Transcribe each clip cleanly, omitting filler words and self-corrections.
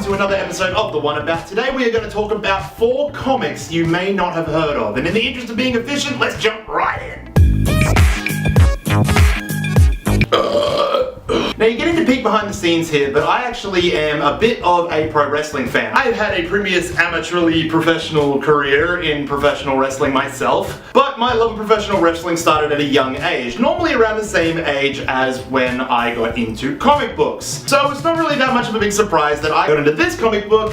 to another episode of The One About. Today we are going to talk about 4 comics you may not have heard of. And in the interest of being efficient, let's jump right in. Now you're getting to peek behind the scenes here, but I actually am a bit of a pro wrestling fan. I have had a previous amateurly professional career in professional wrestling myself, but my love of professional wrestling started at a young age, normally around the same age as when I got into comic books. So it's not really that much of a big surprise that I got into this comic book,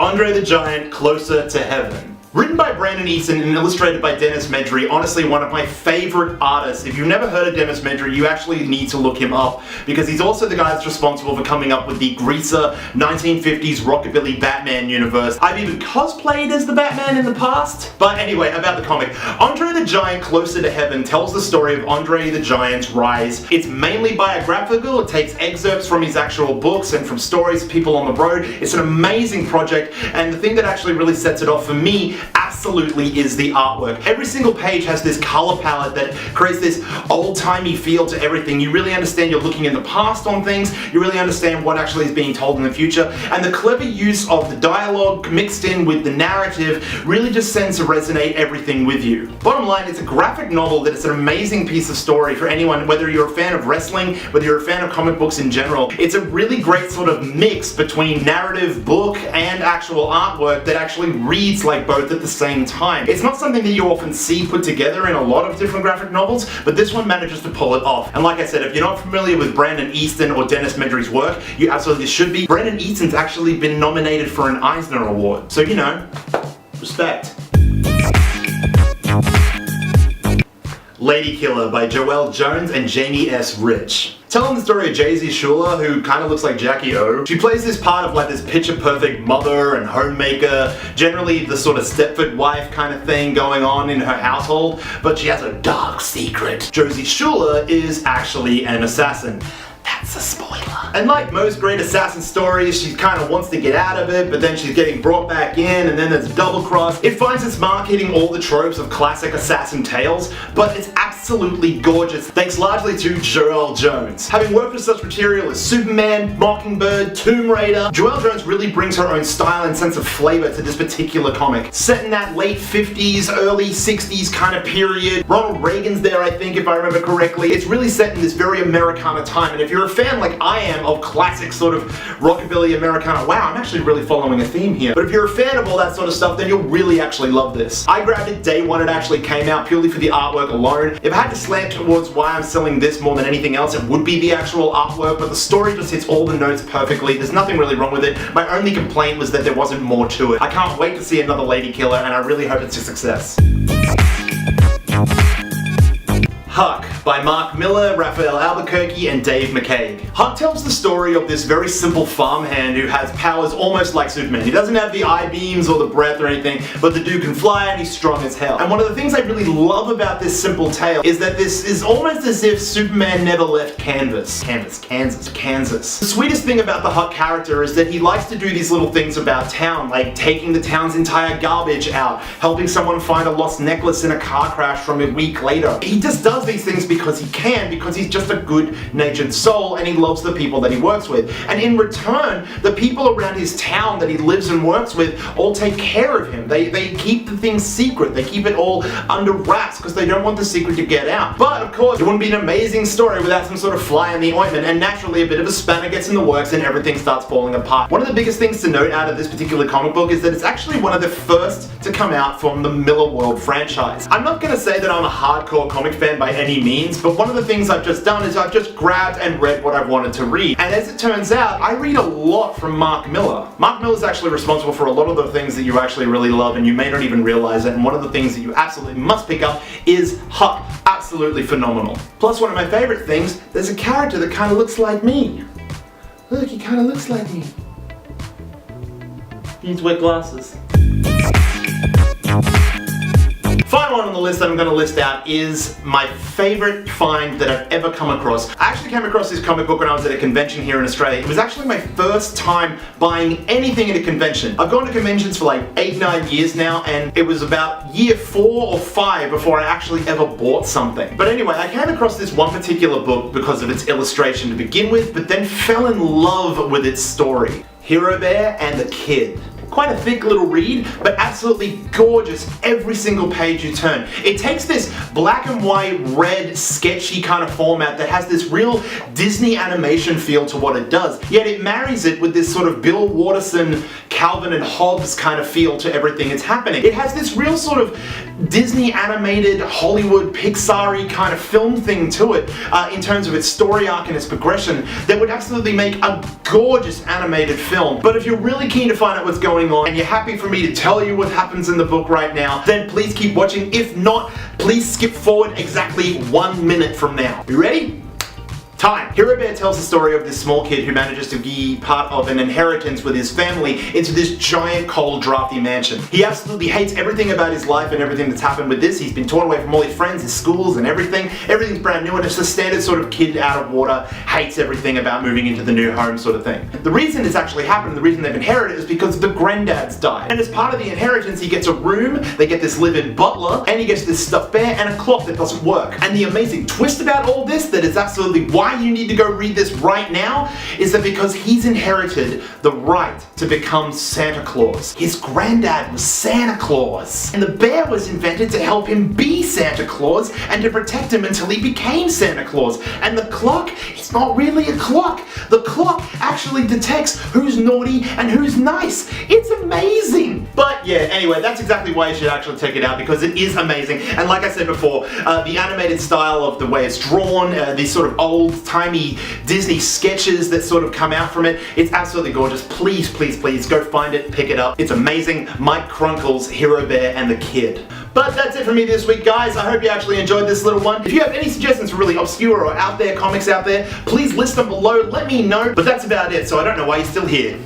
Andre the Giant, Closer to Heaven. Written by Brandon Easton and illustrated by Dennis Medry, honestly one of my favorite artists. If you've never heard of Dennis Medry, you actually need to look him up, because he's also the guy that's responsible for coming up with the greaser 1950s rockabilly Batman universe. I've even cosplayed as the Batman in the past. But anyway, about the comic. Andre the Giant, Closer to Heaven tells the story of Andre the Giant's rise. It's mainly biographical. It takes excerpts from his actual books and from stories of people on the road. It's an amazing project, and the thing that actually really sets it off for me absolutely is the artwork. Every single page has this color palette that creates this old-timey feel to everything. You really understand you're looking in the past on things, you really understand what actually is being told in the future, and the clever use of the dialogue mixed in with the narrative really just sends to resonate everything with you. Bottom line, it's a graphic novel that is an amazing piece of story for anyone, whether you're a fan of wrestling, whether you're a fan of comic books in general. It's a really great sort of mix between narrative, book, and actual artwork that actually reads like both at the same time. It's not something that you often see put together in a lot of different graphic novels, but this one manages to pull it off. And like I said, if you're not familiar with Brandon Easton or Dennis Medry's work, you absolutely should be. Brandon Easton's actually been nominated for an Eisner Award, so you know, respect. Lady Killer by Joelle Jones and Jamie S. Rich. Telling the story of Jay-Z Shuler, who kind of looks like Jackie O. She plays this part of like this picture-perfect mother and homemaker, generally the sort of Stepford wife kind of thing going on in her household, but she has a dark secret. Josie Shuler is actually an assassin. That's a spoiler. And like most great assassin stories, she kind of wants to get out of it, but then she's getting brought back in, and then there's double cross. It finds its mark hitting all the tropes of classic assassin tales, but it's absolutely gorgeous, thanks largely to Joelle Jones. Having worked with such material as Superman, Mockingbird, Tomb Raider, Joelle Jones really brings her own style and sense of flavor to this particular comic. Set in that late 50s, early 60s kind of period. Ronald Reagan's there, I think, if I remember correctly. It's really set in this very Americana time, and if you're a fan like I am of classic sort of rockabilly Americana, wow, I'm actually really following a theme here. But if you're a fan of all that sort of stuff, then you'll really actually love this. I grabbed it day one it actually came out, purely for the artwork alone. If I had to slant towards why I'm selling this more than anything else, it would be the actual artwork, but the story just hits all the notes perfectly. There's nothing really wrong with it. My only complaint was that there wasn't more to it. I can't wait to see another Lady Killer, and I really hope it's a success. Huck by Mark Miller, Raphael Albuquerque, and Dave McCabe. Huck tells the story of this very simple farmhand who has powers almost like Superman. He doesn't have the eye beams or the breath or anything, but the dude can fly and he's strong as hell. And one of the things I really love about this simple tale is that this is almost as if Superman never left Kansas. The sweetest thing about the Huck character is that he likes to do these little things about town, like taking the town's entire garbage out, helping someone find a lost necklace in a car crash from a week later. He just does these things because he can, because he's just a good-natured soul and he loves the people that he works with. And in return, the people around his town that he lives and works with all take care of him. They keep the things secret. They keep it all under wraps because they don't want the secret to get out. But of course, it wouldn't be an amazing story without some sort of fly in the ointment, and naturally a bit of a spanner gets in the works and everything starts falling apart. One of the biggest things to note out of this particular comic book is that it's actually one of the first to come out from the Miller World franchise. I'm not going to say that I'm a hardcore comic fan by any means, but one of the things I've just done is I've just grabbed and read what I've wanted to read. And as it turns out, I read a lot from Mark Miller. Mark Miller is actually responsible for a lot of the things that you actually really love and you may not even realize it, and one of the things that you absolutely must pick up is Huck. Absolutely phenomenal. Plus, one of my favorite things, there's a character that kind of looks like me. Look, he kind of looks like me. He needs to wear glasses. Final one on the list that I'm going to list out is my favorite find that I've ever come across. I actually came across this comic book when I was at a convention here in Australia. It was actually my first time buying anything at a convention. I've gone to conventions for like 8-9 years now, and it was about year 4 or 5 before I actually ever bought something. But anyway, I came across this one particular book because of its illustration to begin with, but then fell in love with its story. Hero Bear and the Kid. Quite a thick little read, but absolutely gorgeous every single page you turn. It takes this black and white, red, sketchy kind of format that has this real Disney animation feel to what it does, yet it marries it with this sort of Bill Watterson, Calvin and Hobbes kind of feel to everything that's happening. It has this real sort of Disney animated, Hollywood, Pixar-y kind of film thing to it in terms of its story arc and its progression that would absolutely make a gorgeous animated film. But if you're really keen to find out what's going on and you're happy for me to tell you what happens in the book right now, then please keep watching. If not, please skip forward exactly 1 minute from now. You ready? Time. Hero Bear tells the story of this small kid who manages to be part of an inheritance with his family into this giant, cold, drafty mansion. He absolutely hates everything about his life and everything that's happened with this. He's been torn away from all his friends, his schools, and everything. Everything's brand new, and it's a standard sort of kid out of water, hates everything about moving into the new home sort of thing. The reason it's actually happened, the reason they've inherited it, is because the granddads died. And as part of the inheritance, he gets a room, they get this live-in butler, and he gets this stuffed bear and a clock that doesn't work. And the amazing twist about all this, that is absolutely why you need to go read this right now, is that because he's inherited the right to become Santa Claus. His granddad was Santa Claus, and the bear was invented to help him be Santa Claus and to protect him until he became Santa Claus. And the clock, it's not really a clock. The clock actually detects who's naughty and who's nice. It's amazing. But yeah, anyway, that's exactly why you should actually check it out, because it is amazing. And like I said before, the animated style of the way it's drawn, these sort of old-timey Disney sketches that sort of come out from it, it's absolutely gorgeous. Please, please, please go find it, pick it up. It's amazing. Mike Crunkle's Hero Bear and the Kid. But that's it for me this week, guys. I hope you actually enjoyed this little one. If you have any suggestions for really obscure or out there comics out there, please list them below. Let me know. But that's about it, so I don't know why you're still here.